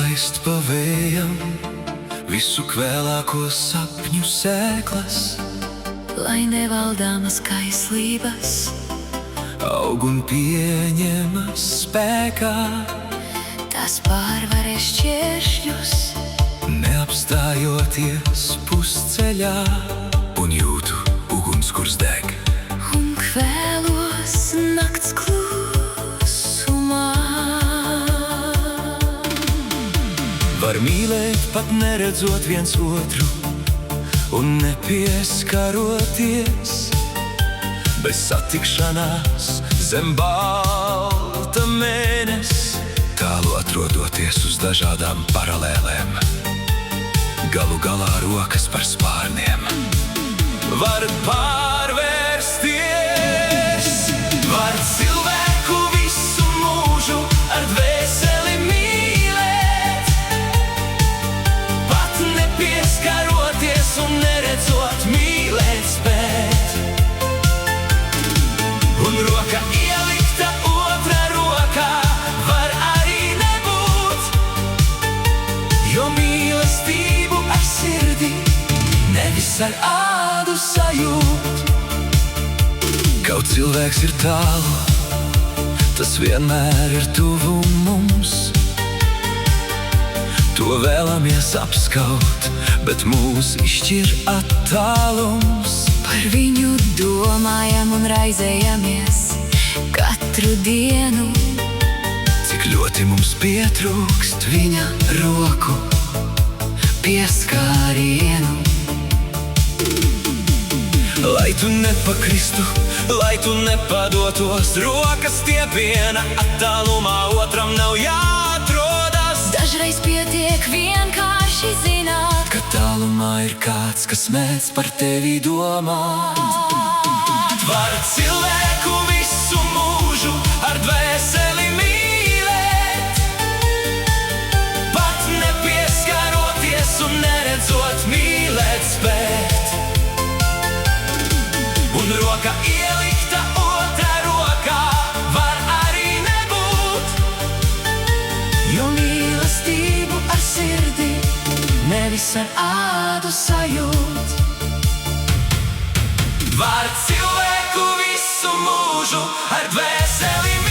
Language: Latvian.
laist pa vējam visu kvēlāko sapņu sēklas, lai nevaldāmas kaislības aug un pieņemas spēkā, tās pārvarēs šķēršļus, neapstājoties pusceļā, un jūtu ugunskurs deg. un kvēlos nakts klusumā. Var mīlēt pat neredzot viens otru un nepieskaroties, bez satikšanās zem balta mēness, tālu atrodoties uz dažādām paralēlēm, galu galā rokas par spārniem. Var pārvērsties, var cilvēku visu mūžu ar dvēseli mīlēt, pat nepieskaroties un neredzot mīlēt spēt. Un roka ielikta otrā rokā var arī nebūt, jo mīlestību ar sirdi nevis ar ādu sajūt. Kaut cilvēks ir tālu, tas vienmēr ir tuvu mums. To vēlamies apskaut, bet mūs izšķir attālums. Par viņu domājam un raizējamies katru dienu, Cik ļoti mums pietrūkst viņa roku pieskārienu. Lai tu nepakristu, lai tu nepadotos, rokas stiepiena attālumā otram nav jāatrodas. dažreiz pietiek vienkārši zināt, Ka tālumā ir kāds, kas mēdz par tevi domāt. Var cilvēku visu mūžu ar dvēseli mīlēt, pat nepieskaroties un neredzot mīlēt spēt. Un roka ielikta otrā rokā var arī nebūt, jo mīlestību ar sirdi nevis ar ādu sajūt. Var cilvēku visu mūžu ar dvēseli mīlēt,